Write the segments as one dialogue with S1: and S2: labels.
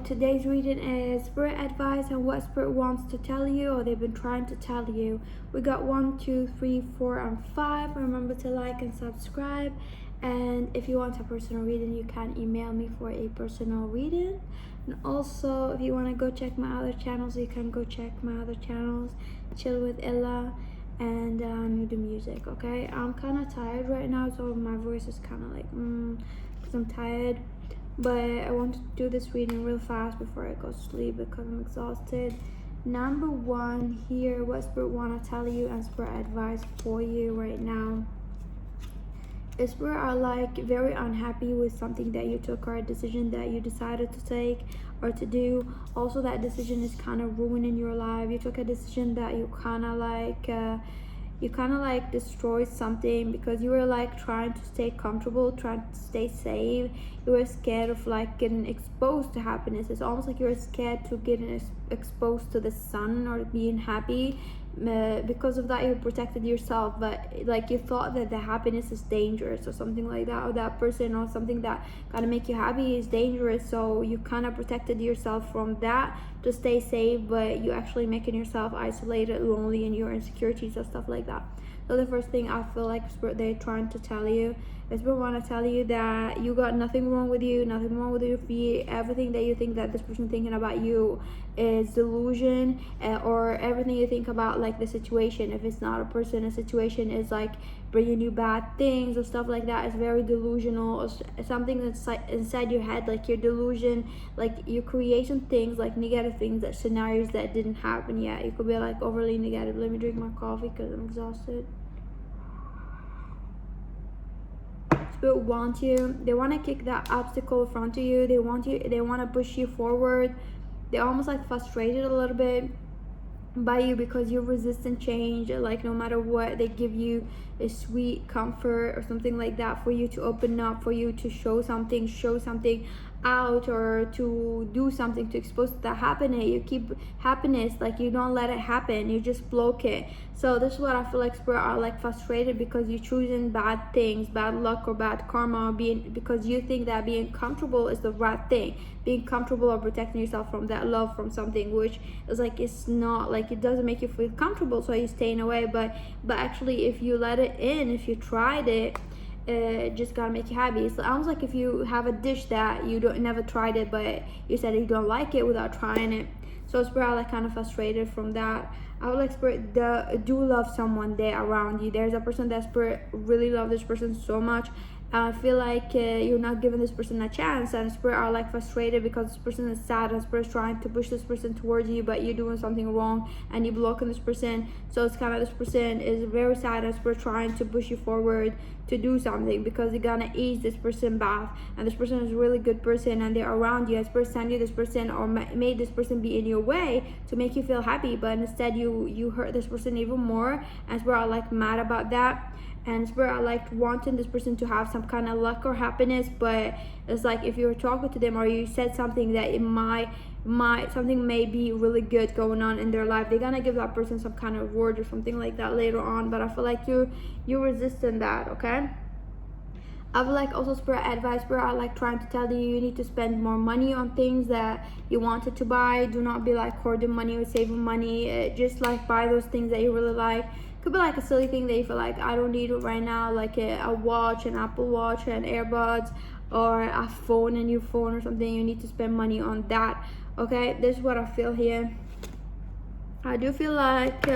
S1: today's reading is Spirit advice and what Spirit wants to tell you, or they've been trying to tell you. We got 1, 2, 3, 4, and 5. Remember to like and subscribe. And if you want a personal reading, you can email me for a personal reading. And also, if you want to go check my other channels, you can go check my other channels. Chill with Ella and Nude Music. Okay, I'm kind of tired right now, so my voice is kind of like because I'm tired. But I want to do this reading real fast before I go to sleep because I'm exhausted. Number 1 here, what Spirit want to tell you and Spirit advice for you right now. Spirit are like very unhappy with something that you took or a decision that you decided to take or to do. Also, that decision is kind of ruining your life. You took a decision that you kind of like destroyed something because you were like trying to stay comfortable, trying to stay safe. You were scared of like getting exposed to happiness. It's almost like you were scared to getting exposed to the sun or being happy. Because of that, you protected yourself, but like you thought that the happiness is dangerous or something like that, or that person or something that gonna make you happy is dangerous, so you kind of protected yourself from that to stay safe, but you actually making yourself isolated, lonely, and your insecurities and stuff like that. So the first thing I feel like Spirit they're trying to tell you is Spirit want to tell you that you got nothing wrong with you, nothing wrong with your feet. Everything that you think that this person thinking about you is delusion, or everything you think about like the situation, if it's not a person, a situation is like bringing you bad things or stuff like that, is very delusional, or something that's inside your head, like your delusion, like you're creating things like negative things, that scenarios that didn't happen yet. You could be like overly negative. Let me drink my coffee because I'm exhausted. Spirit want you, they want to kick that obstacle in front of you. They want to push you forward. They're almost like frustrated a little bit by you because you're resistant change. Like no matter what, they give you a sweet comfort or something like that for you to open up, for you to show something out, or to do something to expose that happiness. You keep happiness, like you don't let it happen, you just block it. So this is what I feel like Spirit are like frustrated because you're choosing bad things, bad luck or bad karma, because you think that being comfortable is the right thing, being comfortable or protecting yourself from that love from something, which is like it's not, like it doesn't make you feel comfortable, so you're staying away. But actually if you let it in, if you tried it, just gotta make you happy. It's almost like if you have a dish that you never tried it, but you said you don't like it without trying it. So Spirit are like kind of frustrated from that. I would like Spirit do love someone there around you. There's a person that Spirit really love this person so much. I feel like you're not giving this person a chance, and Spirit are like frustrated because this person is sad, and Spirit is trying to push this person towards you, but you're doing something wrong and you're blocking this person. So it's kind of, this person is very sad, and Spirit trying to push you forward to do something because they're gonna ease this person back, and this person is a really good person and they're around you. And Spirit send you this person or made this person be in your way to make you feel happy, but instead you hurt this person even more, and Spirit are like mad about that. And Spirit are like wanting this person to have some kind of luck or happiness, but it's like if you were talking to them or you said something that it might something may be really good going on in their life, they're gonna give that person some kind of reward or something like that later on. But I feel like you're resisting that. Okay, I feel like also Spirit advice, Spirit are like trying to tell you need to spend more money on things that you wanted to buy. Do not be like hoarding money or saving money. Just like buy those things that you really like. Could be like a silly thing that you feel like I don't need it right now, like a watch, an Apple Watch, and earbuds, or a phone, a new phone or something. You need to spend money on that. Okay, this is what I feel here. I do feel like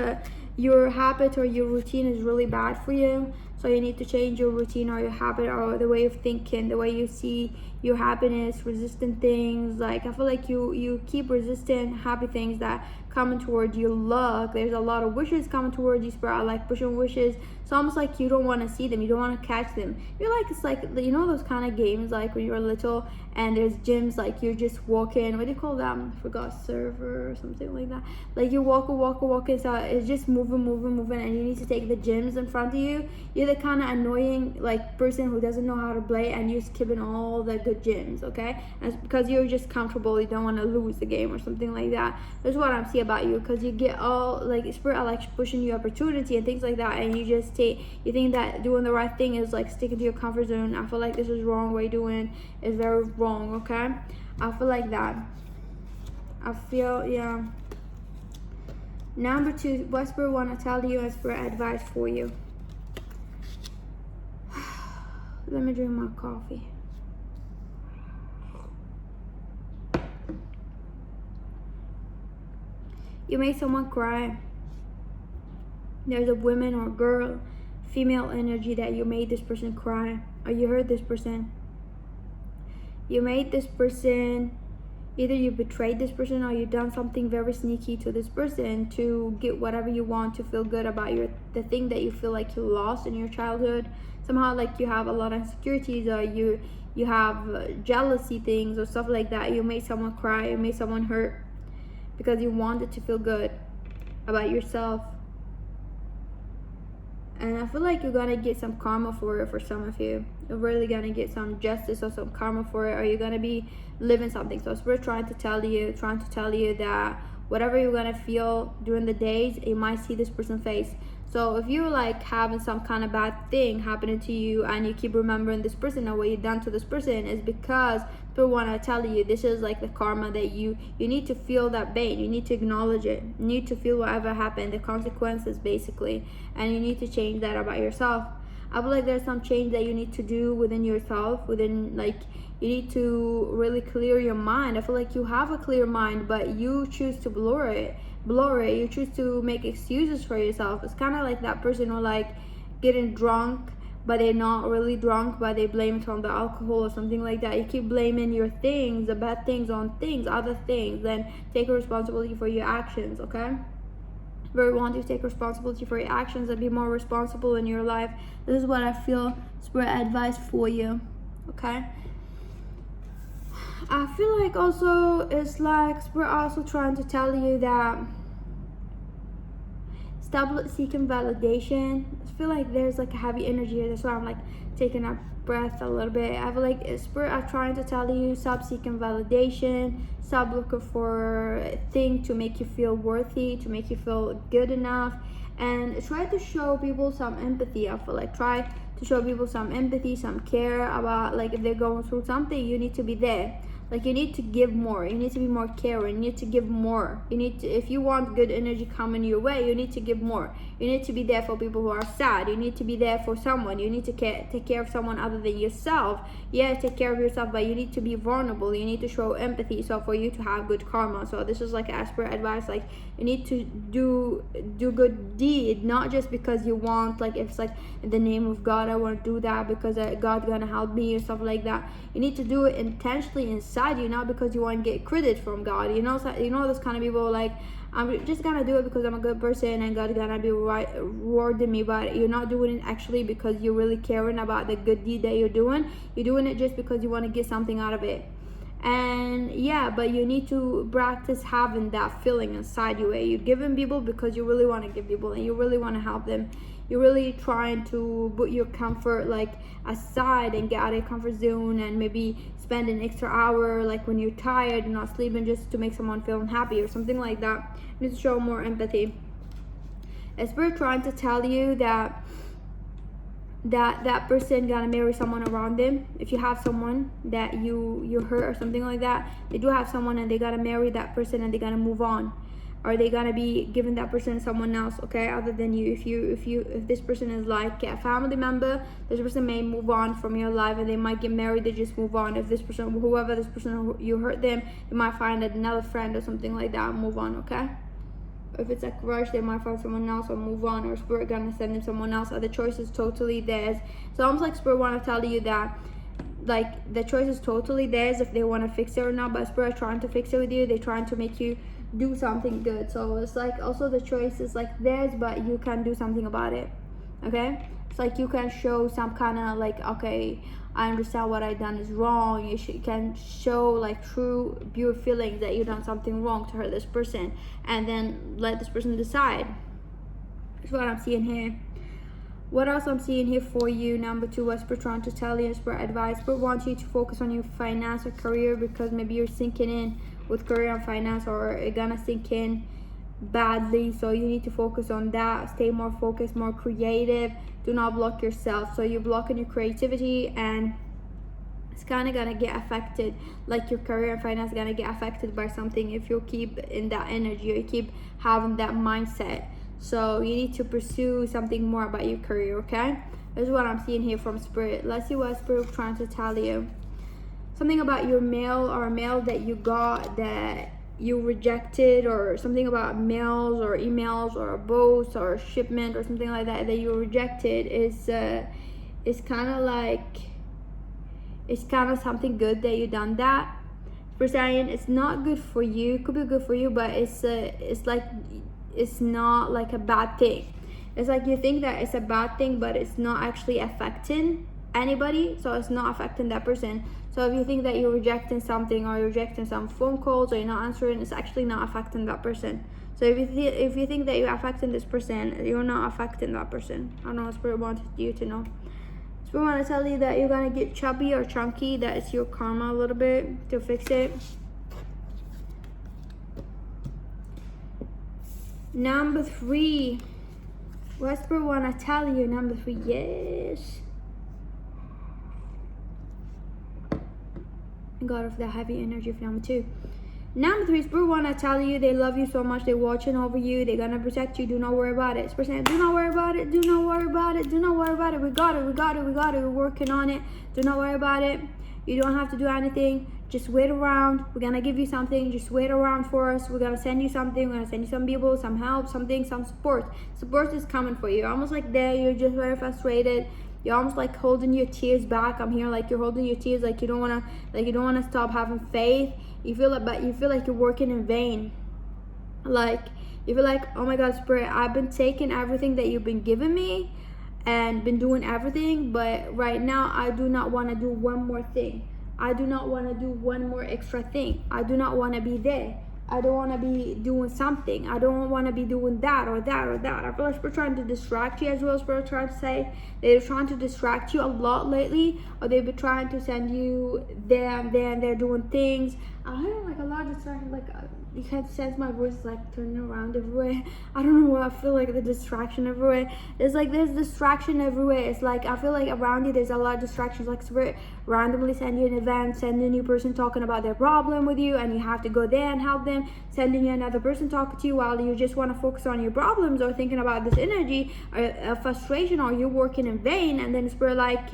S1: your habit or your routine is really bad for you, so you need to change your routine or your habit or the way of thinking, the way you see your happiness, resistant things. Like I feel like you keep resisting happy things that coming towards your luck. There's a lot of wishes coming towards you, Spirit. I like pushing wishes. It's almost like you don't want to see them, you don't want to catch them. You're like, it's like, you know those kind of games like when you're little and there's gyms, like you're just walking, what do you call them, I forgot, server or something like that. Like you're walking, so it's just moving, and you need to take the gyms in front of you. You're the kind of annoying like person who doesn't know how to play, and you're skipping all the good gyms. Okay, and it's because you're just comfortable, you don't want to lose the game or something like that. That's what I'm seeing about you, because you get all like Spirit are like pushing you opportunity and things like that, and you think that doing the right thing is like sticking to your comfort zone. I feel like this is wrong. What you're doing is very wrong. Okay, I feel like that. I feel, yeah. Number 2, what Spirit want to tell you as for advice for you. Let me drink my coffee. You made someone cry. There's a woman or girl, female energy that you made this person cry, or you hurt this person. You made this person, either you betrayed this person or you done something very sneaky to this person to get whatever you want, to feel good about the thing that you feel like you lost in your childhood. Somehow like you have a lot of insecurities, or you have jealousy things or stuff like that. You made someone cry, you made someone hurt because you wanted to feel good about yourself. And I feel like you're gonna get some karma for it. For some of you, you're really gonna get some justice or some karma for it, or you're gonna be living something. So Spirit trying to tell you that whatever you're gonna feel during the days, you might see this person's face. So if you're like having some kind of bad thing happening to you and you keep remembering this person or what you done to this person, is because Spirit want to tell you this is like the karma that you need to feel that pain. You need to acknowledge it. You need to feel whatever happened, the consequences basically, and you need to change that about yourself. I feel like there's some change that you need to do within yourself, within like you need to really clear your mind. I feel like you have a clear mind, but you choose to blur it. You choose to make excuses for yourself. It's kind of like that person who like getting drunk, but they're not really drunk, but they blame it on the alcohol or something like that. You keep blaming your things, the bad things, on things, other things. Then take responsibility for your actions, okay? Very want you to take responsibility for your actions and be more responsible in your life. This is what I feel Spirit advice for you, okay? I feel like also it's like Spirit also trying to tell you that stop seeking validation. I feel like there's like a heavy energy here. That's why I'm like taking a breath a little bit. I feel like Spirit are trying to tell you stop seeking validation, stop looking for a thing to make you feel worthy, to make you feel good enough, and try to show people some empathy. I feel like try to show people some empathy, some care about like if they're going through something, you need to be there. Like you need to give more, you need to be more caring, you need to give more. You need to, if you want good energy coming your way, you need to give more. You need to be there for people who are sad. You need to be there for someone. You need to take care of someone other than yourself. Yeah, take care of yourself, but you need to be vulnerable. You need to show empathy, so for you to have good karma. So this is like Spirit advice, like you need to do good deed, not just because you want, like if it's like in the name of God, I want to do that because God's gonna help me or stuff like that. You need to do it intentionally inside you, not because you want to get credit from God. You know those kind of people like, I'm just gonna do it because I'm a good person and God's gonna be rewarding me, but you're not doing it actually because you're really caring about the good deed that you're doing. You're doing it just because you want to get something out of it. And yeah, but you need to practice having that feeling inside you where you're giving people because you really want to give people and you really want to help them. You're really trying to put your comfort like aside and get out of your comfort zone, and maybe spend an extra hour like when you're tired and not sleeping just to make someone feel unhappy or something like that. You need to show more empathy. And Spirit trying to tell you that that person gonna marry someone around them. If you have someone that you hurt or something like that, they do have someone and they gotta marry that person and they gotta move on, or they gonna be giving that person someone else, okay, other than you. If this person is like a family member, this person may move on from your life and they might get married, they just move on. If this person, whoever this person, you hurt them, they might find another friend or something like that and move on, okay? If it's a crush, they might find someone else or move on, or Spirit gonna send them someone else, or the choice is totally theirs. So almost like Spirit want to tell you that like the choice is totally theirs if they want to fix it or not, but Spirit trying to fix it with you. They're trying to make you do something good. So it's like also the choice is like theirs, but you can do something about it, okay? It's like you can show some kind of like, okay, I understand what I done is wrong. You can show like true pure feelings that you done something wrong to hurt this person, and then let this person decide. That's what I'm seeing here. What else I'm seeing here for you? Number 2, what Spirit trying to tell you, Spirit advice. Spirit wants you to focus on your finance or career, because maybe you're sinking in with career and finance, or it's gonna sink in badly. So you need to focus on that. Stay more focused, more creative. Do not block yourself. So you're blocking your creativity, and it's kind of gonna get affected, like your career and finance gonna get affected by something if you keep in that energy or you keep having that mindset. So you need to pursue something more about your career, okay? This is what I'm seeing here from Spirit. Let's see what Spirit is trying to tell you. Something about your mail or mail that you got that you rejected, or something about mails or emails or boats or shipment or something like that that you rejected is kind of like, it's kind of something good that you done that. For saying it's not good for you, it could be good for you, but it's like, it's not like a bad thing. It's like you think that it's a bad thing, but it's not actually affecting anybody, so it's not affecting that person. So if you think that you're rejecting something, or you're rejecting some phone calls, or you're not answering, it's actually not affecting that person. So if you think that you're affecting this person, you're not affecting that person. I don't know what Spirit wanted you to know. Spirit want to tell you that you're gonna get chubby or chunky. That is your karma a little bit to fix it. Number 3. What Spirit want to tell you? Number 3. Yes. God of the heavy energy for number 2. Number 3, Spirit want to tell you they love you so much, they're watching over you, they're gonna protect you. Do not worry about it. Spirit saying, do not worry about it, do not worry about it, do not worry about it. We got it, we got it, we got it, we're working on it. Do not worry about it. You don't have to do anything. Just wait around. We're gonna give you something. Just wait around for us. We're gonna send you something. We're gonna send you some people, some help, something, some support. Support is coming for you. Almost like there, you're just very frustrated. You're almost like holding your tears back. I'm here like you're holding your tears, like you don't wanna stop having faith. You feel like you're working in vain. Like you feel like, oh my God, Spirit, I've been taking everything that you've been giving me and been doing everything, but right now I do not want to do one more thing. I do not want to do one more extra thing. I do not want to be there. I don't want to be doing something. I don't want to be doing that or that or that. I feel like Spirit trying to distract you as well. Spirit trying to say they're trying to distract you a lot lately, or they've been trying to send you there and there and they're doing things. I hear like a lot of distraction, like you can sense my voice like turning around everywhere. I don't know what I feel like, the distraction everywhere. It's like there's distraction everywhere. It's like I feel like around you there's a lot of distractions. Like Spirit randomly send you an event, send a new person talking about their problem with you, and you have to go there and help them. Sending you another person talking to you while you just want to focus on your problems or thinking about this energy or frustration, or you're working in vain. And then Spirit like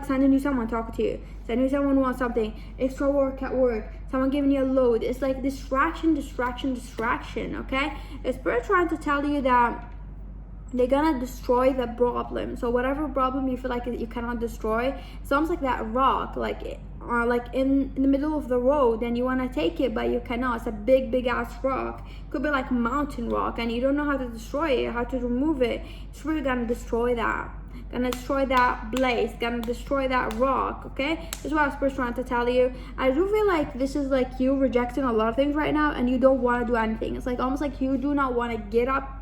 S1: sending you someone talking to you, sending you someone who wants something, extra work at work, someone giving you a load. It's like distraction, okay? It's Spirit trying to tell you that they're gonna destroy the problem. So whatever problem you feel like you cannot destroy, it's almost like that rock, like in the middle of the road, and you want to take it but you cannot. It's a big ass rock. It could be like a mountain rock, and you don't know how to destroy it, how to remove it. It's really gonna destroy that, gonna destroy that blaze, gonna destroy that rock. Okay, this is what I was trying to tell you. I do feel like this is like you rejecting a lot of things right now, and you don't want to do anything. It's like almost like you do not want to get up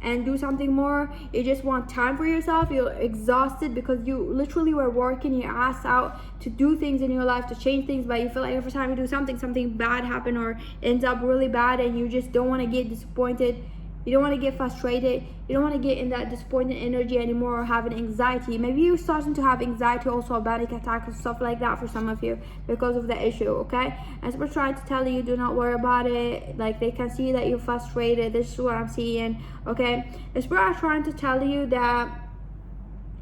S1: and do something more. You just want time for yourself. You're exhausted because you literally were working your ass out to do things in your life, to change things, but you feel like every time you do something bad happen or ends up really bad, and you just don't want to get disappointed. You don't want to get frustrated. You don't want to get in that disappointed energy anymore, or having anxiety. Maybe you're starting to have anxiety, also a panic attack and stuff like that for some of you because of the issue, okay? And so we're trying to tell you, do not worry about it. Like, they can see that you're frustrated. This is what I'm seeing, okay? And so we're trying to tell you that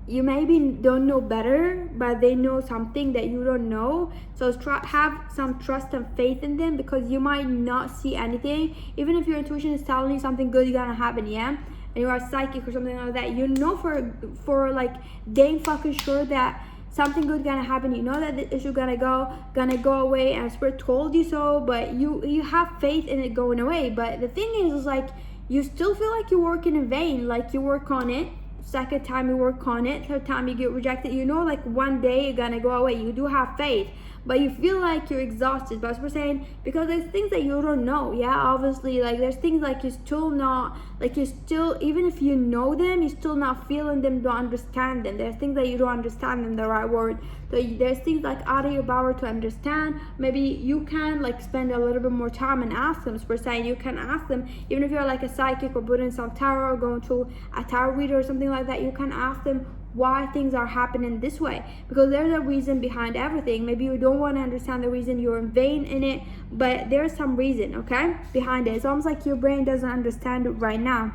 S1: you maybe don't know better, but they know something that you don't know. So have some trust and faith in them, because you might not see anything. Even if your intuition is telling you something good is gonna happen, yeah, and you are psychic or something like that, you know for like dang fucking sure that something good gonna happen. You know that the issue gonna go away, and Spirit told you so, but you have faith in it going away. But the thing is like you still feel like you're working in vain. Like you work on it, second time you work on it, third time you get rejected, you know, like one day you're gonna go away. You do have faith, but you feel like you're exhausted. But we're saying, because there's things that you don't know, yeah, obviously, like there's things like you're still not, like you're still, even if you know them, you're still not feeling them, don't understand them. There's things that you don't understand in the right word. So there's things like out of your power to understand. Maybe you can like spend a little bit more time and ask them. So we're saying you can ask them, even if you're like a psychic or putting some tarot or going to a tarot reader or something like that, you can ask them why things are happening this way, because there's a reason behind everything. Maybe you don't want to understand the reason, you're in vain in it, but there's some reason, okay, behind it. It's almost like your brain doesn't understand it right now.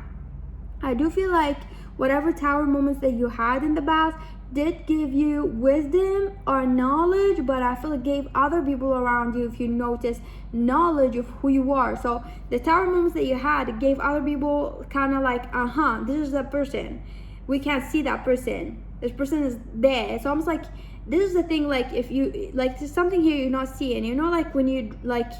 S1: I do feel like whatever tower moments that you had in the past did give you wisdom or knowledge, but I feel it gave other people around you, if you notice, knowledge of who you are. So the tower moments that you had, it gave other people kind of like, this is the person. We can't see that person. This person is there. It's almost like, this is the thing, like if you, like there's something here you're not seeing, you know, like when you, like,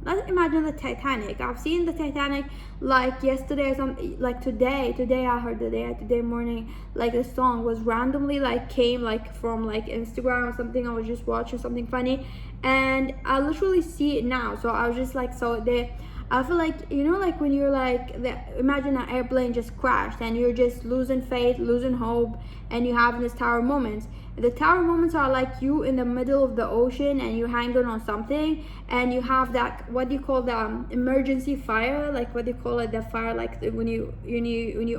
S1: let's imagine the Titanic. I've seen the Titanic like yesterday or something, like today I heard today morning, like the song was randomly like came like from like Instagram or something. I was just watching something funny and I literally see it now. So I was just like, so they, I feel like, you know, like when you're like, imagine an airplane just crashed and you're just losing faith, losing hope, and you have this tower moments. The tower moments are like you in the middle of the ocean and you're hanging on something and you have that, what do you call the emergency fire, like what do you call it, the fire, like when you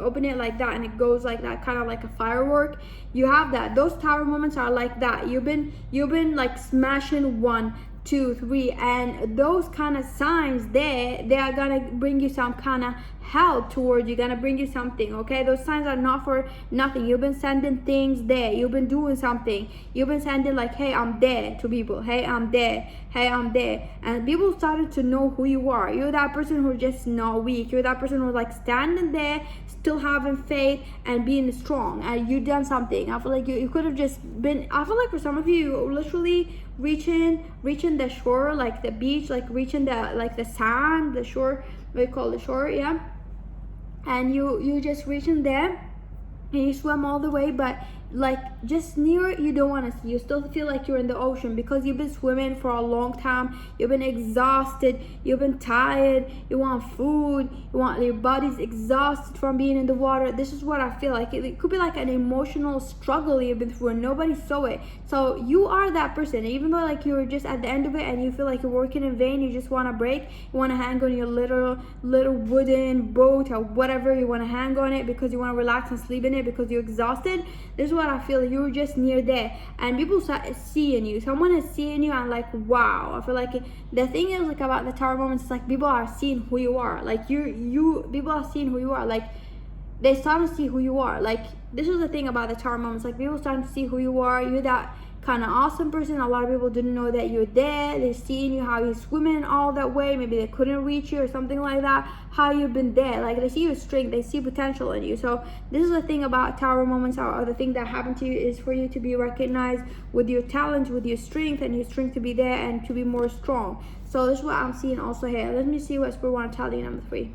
S1: open it like that and it goes like that, kind of like a firework. You have that. Those tower moments are like that. You've been like smashing 1, 2, 3, and those kind of signs there, they are gonna bring you some kind of help towards you, gonna bring you something, okay? Those signs are not for nothing. You've been sending things there, you've been doing something, you've been sending like, hey, I'm there to people, hey, I'm there, hey, I'm there, and people started to know who you are. You're that person who's just not weak. You're that person who's like standing there, still having faith and being strong, and you done something. I feel like you could have just been, I feel like for some of you literally reaching the shore, like the beach, like reaching the, like the sand, the shore, what you call the shore, yeah, and you just reaching there and you swim all the way, but like just near it, you don't want to see. You still feel like you're in the ocean because you've been swimming for a long time. You've been exhausted, you've been tired, you want food, your body's exhausted from being in the water. This is what I feel like. It could be like an emotional struggle you've been through and nobody saw it. So you are that person, even though like you're just at the end of it and you feel like you're working in vain. You just want to break, you want to hang on your little wooden boat or whatever. You want to hang on it because you want to relax and sleep in it because you're exhausted. This is what I feel. You're just near there and people start seeing you. Someone is seeing you and like, wow. I feel like the thing is like about the tower moments, it's like people are seeing who you are. Like people are seeing who you are. Like they start to see who you are. Like this is the thing about the tower moments. Like people starting to see who you are. You're that kind of awesome person. A lot of people didn't know that you're there. They're seeing you, how you're swimming all that way. Maybe they couldn't reach you or something like that. How you've been there. Like they see your strength. They see potential in you. So this is the thing about tower moments, or the thing that happened to you, is for you to be recognized with your talents, with your strength, and your strength to be there and to be more strong. So this is what I'm seeing also here. Let me see what Spirit want to tell you, number 3.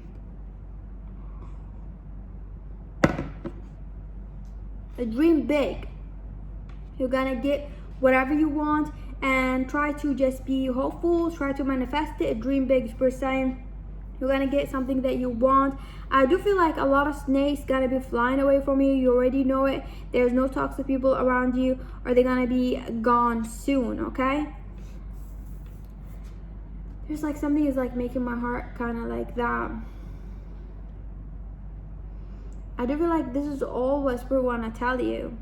S1: Dream big. You're gonna get whatever you want and try to just be hopeful, try to manifest it. Dream big. Spirit saying you're gonna get something that you want. I do feel like a lot of snakes gonna be flying away from you. You already know it. There's no toxic people around you, or they're gonna be gone soon, okay? There's like something is like making my heart kind of like that. I do feel like this is all what Spirit want to tell you.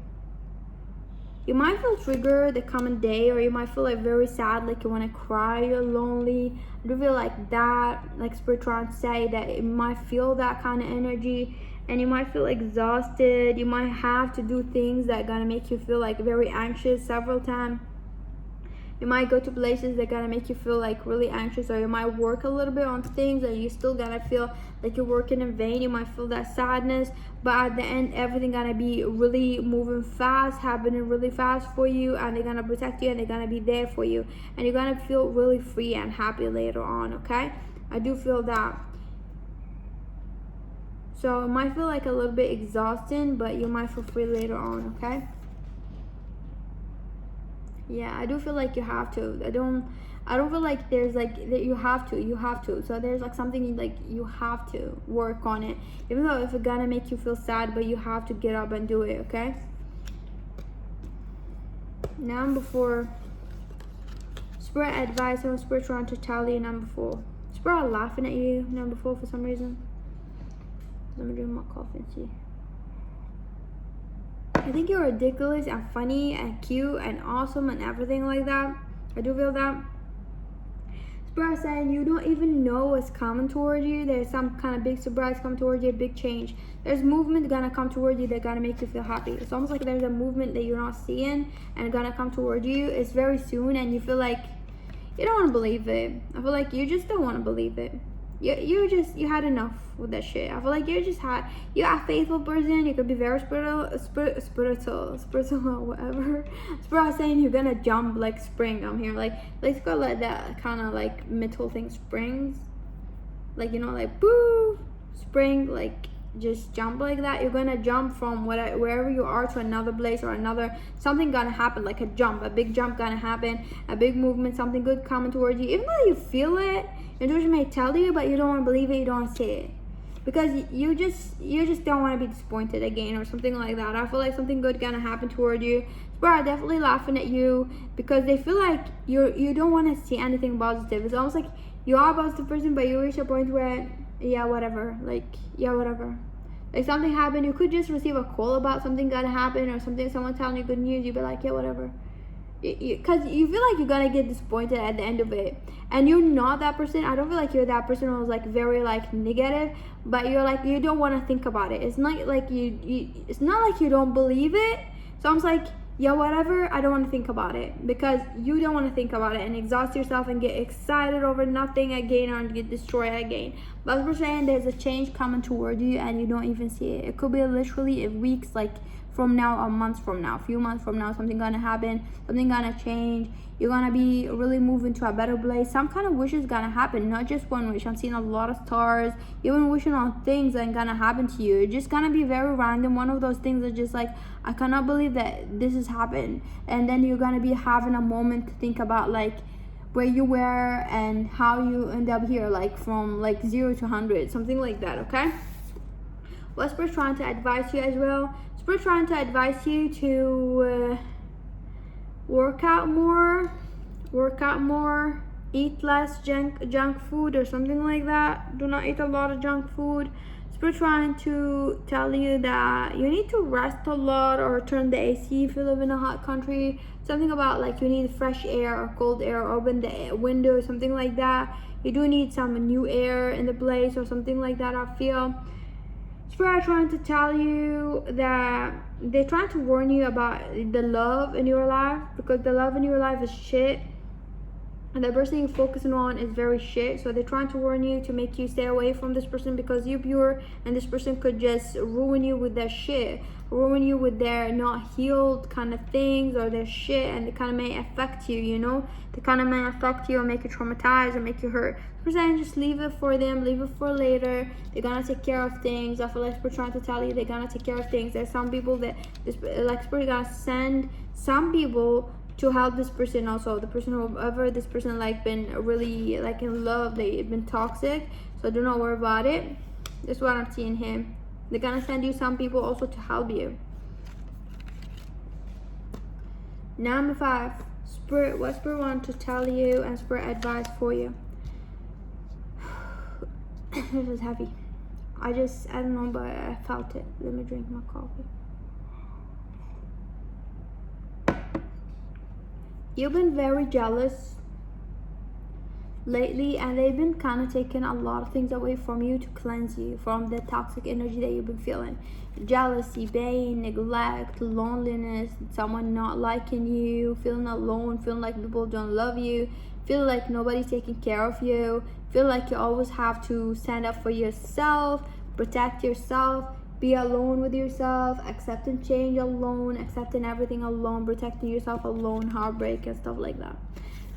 S1: You might feel triggered the coming day, or you might feel like very sad, like you want to cry, you're lonely. I do feel like that, like Spirit trying to say that it might feel that kind of energy, and you might feel exhausted. You might have to do things that are gonna make you feel like very anxious several times. You might go to places that gonna make you feel like really anxious, or you might work a little bit on things and you still gonna feel like you're working in vain. You might feel that sadness, but at the end everything gonna be really moving fast, happening really fast for you, and they're gonna protect you and they're gonna be there for you, and you're gonna feel really free and happy later on, okay? I do feel that. So it might feel like a little bit exhausting, but you might feel free later on, okay? Yeah, I do feel like you have to. I don't feel like there's like that you have to. So there's like something like you have to work on it, even though if it's gonna make you feel sad, but you have to get up and do it, okay? Number 4, Spirit advice. I'm Spirit trying to tell you number 4. Spirit are laughing at you, number 4, for some reason. Let me drink my coffee and see. I think you're ridiculous and funny and cute and awesome and everything like that. I do feel that. Spirit is saying you don't even know what's coming towards you. There's some kind of big surprise coming towards you, a big change. There's movement gonna come towards you that gonna make you feel happy. It's almost like there's a movement that you're not seeing and gonna come towards you. It's very soon, and you feel like you don't want to believe it. I feel like you just don't want to believe it. You had enough with that shit. I feel like you're a faithful person. You could be very spiritual, whatever. Spirit is saying you're gonna jump like spring. I'm here like let's go let that kind of like mental thing springs, like, you know, like boo, spring, like just jump like that. You're gonna jump from wherever you are to another place or another. Something gonna happen, like a big jump gonna happen, a big movement, something good coming towards you. Even though you feel it, intuition may tell you, but you don't want to believe it. You don't want to see it because you just don't want to be disappointed again or something like that. I feel like something good gonna happen toward you. Spirit are definitely laughing at you because they feel like you don't want to see anything positive. It's almost like you are a positive person, but you reach a point where whatever. Like something happened, you could just receive a call about something gonna happen or something, someone telling you good news, you'd be like, whatever. Because you feel like you're gonna get disappointed at the end of it, and you're not that person. I don't feel like you're that person who's like very like negative, but you're like, you don't want to think about it. It's not like it's not like you don't believe it. So I'm just like, whatever, I don't want to think about it, because you don't want to think about it and exhaust yourself and get excited over nothing again or get destroyed again. But we're saying there's a change coming toward you and you don't even see it. It could be literally in weeks, like from now or months from now, a few months from now, something gonna happen, something gonna change. You're gonna be really moving to a better place. Some kind of wish is gonna happen, not just one wish. I'm seeing a lot of stars. You've been wishing on things that are gonna happen to you. It's just gonna be very random. One of those things that just like, I cannot believe that this has happened. And then you're gonna be having a moment to think about like where you were and how you end up here, like from like 0 to 100, something like that. Okay, what Spirit's trying to advise you as well. Spirit's trying to advise you to work out more, eat less junk food or something like that. Do not eat a lot of junk food. Spirit trying to tell you that you need to rest a lot or turn the AC if you live in a hot country. Something about like you need fresh air or cold air, or open the window, something like that. You do need some new air in the place or something like that, I feel. Spirit are trying to tell you that they're trying to warn you about the love in your life, because the love in your life is shit and the person you're focusing on is very shit. So they're trying to warn you to make you stay away from this person because you're pure, and this person could just ruin you with their shit, ruin you with their not healed kind of things or their shit, and it kind of may affect you, you know, they kind of may affect you or make you traumatized or make you hurt. Percent, just leave it for them, leave it for later. They're gonna take care of things. I feel like we're trying to tell you they're gonna take care of things. There's some people that this like Spirit gonna send some people to help this person also. The person, whoever this person like been really like in love, they've been toxic, so do not worry about it. This is what I'm seeing here. They're gonna send you some people also to help you. Number 5, Spirit, what Spirit want to tell you and Spirit advice for you. It was heavy. I don't know, but I felt it. Let me drink my coffee. You've been very jealous lately, and they've been kind of taking a lot of things away from you to cleanse you from the toxic energy that you've been feeling. Jealousy, pain, neglect, loneliness, someone not liking you, feeling alone, feeling like people don't love you, feel like nobody's taking care of you, feel like you always have to stand up for yourself, protect yourself, be alone with yourself, accepting change alone, accepting everything alone, protecting yourself alone, heartbreak and stuff like that.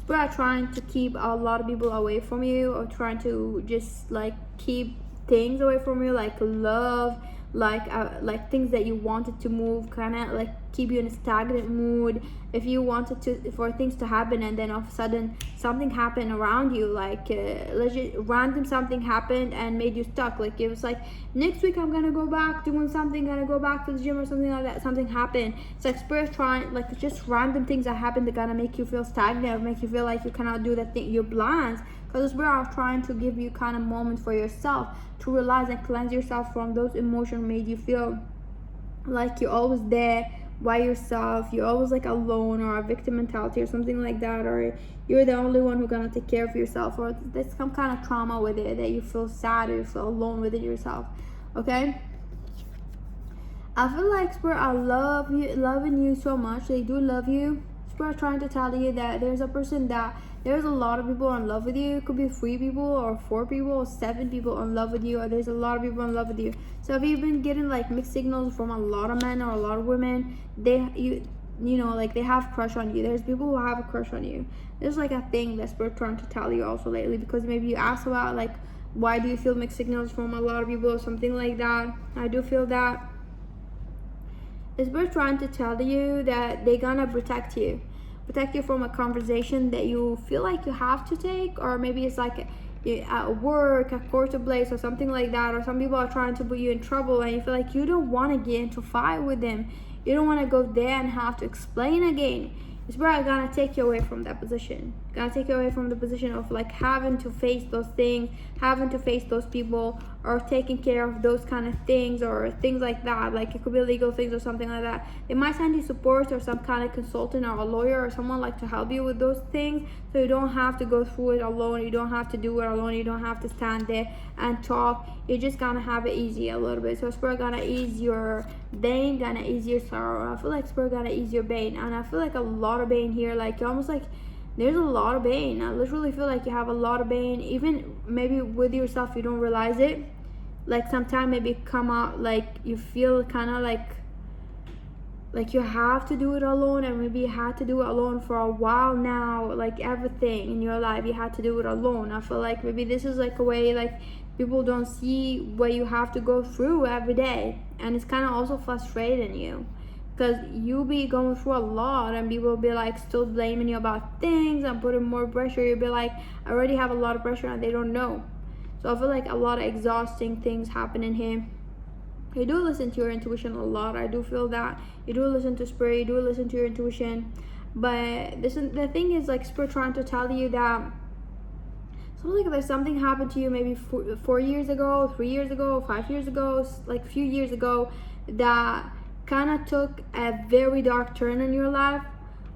S1: But are trying to keep a lot of people away from you, or trying to just like keep things away from you, like love, like things that you wanted to move, kind of like keep you in a stagnant mood. If you wanted to for things to happen and then all of a sudden something happened around you, like legit random something happened and made you stuck, like it was like next week I'm gonna go back doing something, gonna go back to the gym or something like that, something happened. It's like Spirit trying, like just random things that happen that gonna make you feel stagnant, make you feel like you cannot do that thing, you're blind. Because Spirit are trying to give you kind of moments for yourself to realize and cleanse yourself from those emotions made you feel like you're always there by yourself, you're always like alone, or a victim mentality or something like that, or you're the only one who's gonna take care of yourself, or there's some kind of trauma with it that you feel sad or you feel alone with it yourself. Okay, I feel like Spirit are loving you so much. They do love you. Spirit trying to tell you that there's a person that there's a lot of people in love with you. It could be 3 people or 4 people or 7 people in love with you, or there's a lot of people in love with you. So if you've been getting like mixed signals from a lot of men or a lot of women, you know, like they have crush on you. There's people who have a crush on you. There's like a thing that Spirit trying to tell you also lately, because maybe you asked about like, why do you feel mixed signals from a lot of people or something like that. I do feel that Spirit trying to tell you that they're gonna protect you from a conversation that you feel like you have to take, or maybe it's like at work, a court of place or something like that, or some people are trying to put you in trouble and you feel like you don't want to get into a fight with them, you don't want to go there and have to explain again. It's probably gonna take you away from that position, gonna take you away from the position of like having to face those things, having to face those people, or taking care of those kind of things, or things like that. Like it could be legal things or something like that. They might send you support or some kind of consultant or a lawyer or someone like to help you with those things, so you don't have to go through it alone, you don't have to do it alone, you don't have to stand there and talk. You're just gonna have it easy a little bit. So Spirit gonna ease your pain, gonna ease your sorrow. I feel like Spirit gonna ease your pain, and I feel like a lot of pain here. Like you're almost like there's a lot of pain. I literally feel like you have a lot of pain, even maybe with yourself you don't realize it. Like sometimes maybe come out like you feel kind of like you have to do it alone, and maybe you had to do it alone for a while now. Like everything in your life you had to do it alone. I feel like maybe this is like a way like people don't see what you have to go through every day, and it's kind of also frustrating you, because you'll be going through a lot and people will be like still blaming you about things and putting more pressure. You'll be like, I already have a lot of pressure and they don't know. So I feel like a lot of exhausting things happening here. You do listen to your intuition a lot. I do feel that you do listen to Spirit, you do listen to your intuition, but the thing is like Spirit trying to tell you that like there's something happened to you maybe 4 years ago, 3 years ago, 5 years ago, like a few years ago, that kind of took a very dark turn in your life,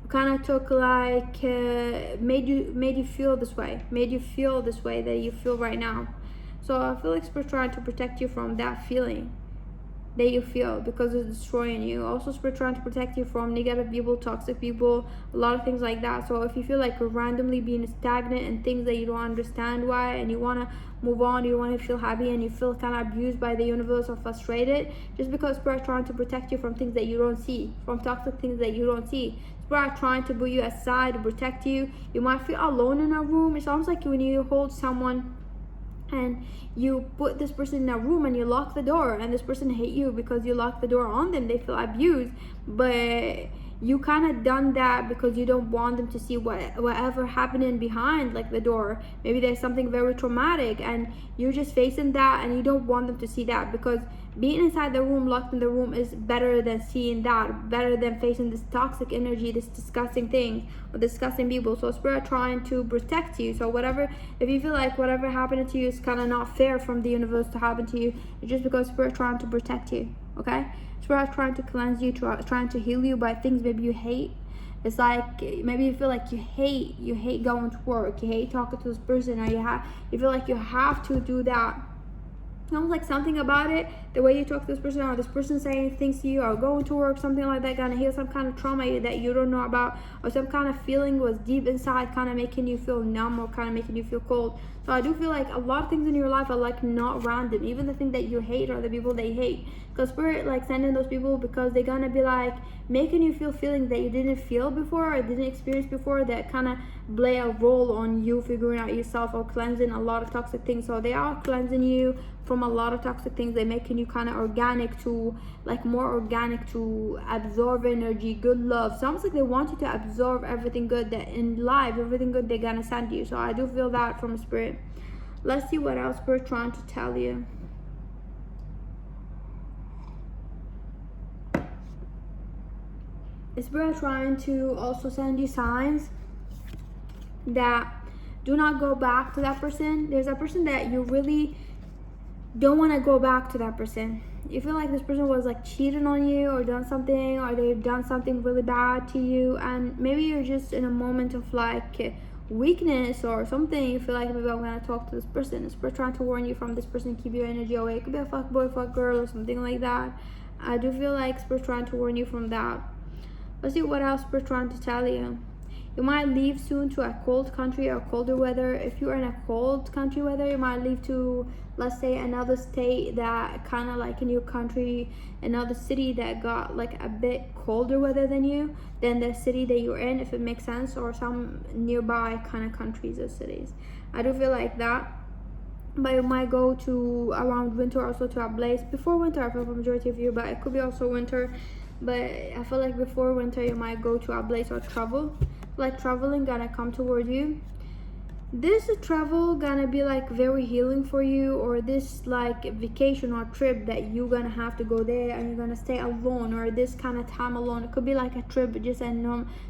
S1: kind of took like made you feel this way, that you feel right now. So I feel like Spirit trying to protect you from that feeling that you feel, because it's destroying you. Also Spirit trying to protect you from negative people, toxic people, a lot of things like that. So if you feel like you're randomly being stagnant and things that you don't understand why, and you want to move on, you want to feel happy, and you feel kind of abused by the universe or frustrated, just because Spirit trying to protect you from things that you don't see, from toxic things that you don't see. Spirit trying to put you aside to protect you. You might feel alone in a room. It's almost like when you hold someone and you put this person in a room and you lock the door, and this person hate you because you lock the door on them. They feel abused, but you kind of done that because you don't want them to see whatever happening behind like the door. Maybe there's something very traumatic and you're just facing that, and you don't want them to see that, because being inside the room, locked in the room, is better than seeing that, better than facing this toxic energy, this disgusting thing, or disgusting people. So Spirit trying to protect you. So if you feel like whatever happened to you is kind of not fair from the universe to happen to you, it's just because Spirit trying to protect you. Okay, Spirit trying to cleanse you, trying to heal you by things maybe you hate. It's like maybe you feel like you hate going to work, you hate talking to this person, or you feel like you have to do that. Almost like something about it, the way you talk to this person, or this person saying things to you, or going to work, something like that, gonna heal some kind of trauma that you don't know about, or some kind of feeling was deep inside, kind of making you feel numb, or kind of making you feel cold. So I do feel like a lot of things in your life are like not random, even the thing that you hate or the people they hate, because Spirit like sending those people because they're gonna be like making you feel feelings that you didn't feel before or didn't experience before, that kind of play a role on you figuring out yourself or cleansing a lot of toxic things. So they are cleansing you from a lot of toxic things. They're making you kind of more organic to absorb energy, good love. So almost like they want you to absorb everything good that in life, everything good they're gonna send you. So I do feel that from Spirit. Let's see what else Spirit trying to tell you. Spirit trying to also send you signs that do not go back to that person. There's a person that you really don't want to go back to that person. you feel like this person was like cheating on you or done something, or they've done something really bad to you, and maybe you're just in a moment of like weakness or something. You feel like, maybe I'm gonna talk to this person. It's trying to warn you from this person, keep your energy away. It could be a fuck boy, fuck girl, or something like that. I do feel like Spirit trying to warn you from that. Let's see what else Spirit trying to tell you. You might leave soon to a cold country or colder weather. If you're in a cold country weather, you might leave to, let's say, another state that kind of like in your country, another city that got like a bit colder weather than the city that you're in, if it makes sense, or some nearby kind of countries or cities. I do feel like that. But you might go to around winter, also to a place before winter. I feel for majority of you, but it could be also winter. But I feel like before winter you might go to a place or travel. Like traveling gonna come toward you. This travel gonna be like very healing for you, or this like vacation or trip that you're gonna have to go there and you're gonna stay alone, or this kind of time alone. It could be like a trip, just a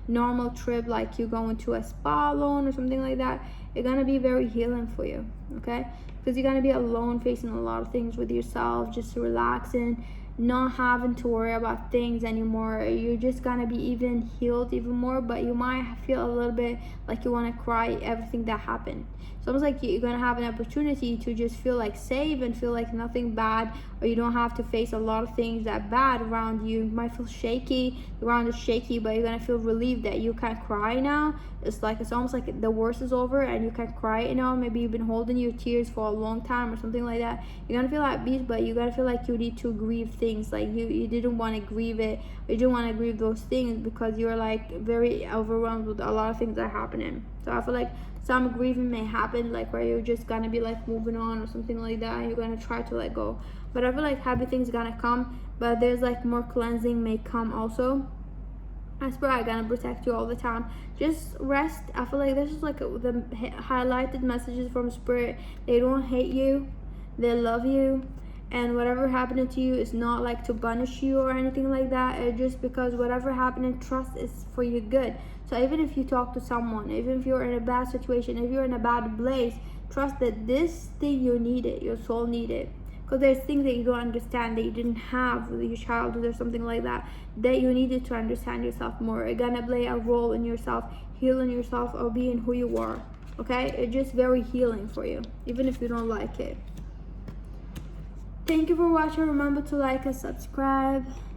S1: normal trip, like you going to a spa alone or something like that. It's gonna be very healing for you, okay? Because you're gonna be alone, facing a lot of things with yourself, just relaxing, not having to worry about things anymore. You're just gonna be even healed even more, but you might feel a little bit like you want to cry everything that happened. It's almost like you're gonna have an opportunity to just feel like safe and feel like nothing bad, or you don't have to face a lot of things that bad around you. You might feel shaky, around is shaky, but you're gonna feel relieved that you can cry now. It's almost like the worst is over and you can cry now. Maybe you've been holding your tears for a long time or something like that. You're gonna feel at peace, but you're gonna feel like you need to grieve things, like you didn't want to grieve it, or you didn't want to grieve those things because you're like very overwhelmed with a lot of things that are happening. So I feel like some grieving may happen, like where you're just gonna be like moving on or something like that, and you're gonna try to let go. But I feel like happy things gonna come, but there's like more cleansing may come also. I swear I'm gonna protect you all the time. Just rest. I feel like this is like the highlighted messages from Spirit. They don't hate you, they love you, and whatever happened to you is not like to punish you or anything like that. It's just because whatever happened, trust is for your good. So even if you talk to someone, even if you're in a bad situation, if you're in a bad place, trust that this thing you need it, your soul need it. Because there's things that you don't understand, that you didn't have with your childhood or something like that, that you needed to understand yourself more. It's gonna play a role in yourself, healing yourself, or being who you are. Okay? It's just very healing for you, even if you don't like it. Thank you for watching. Remember to like and subscribe.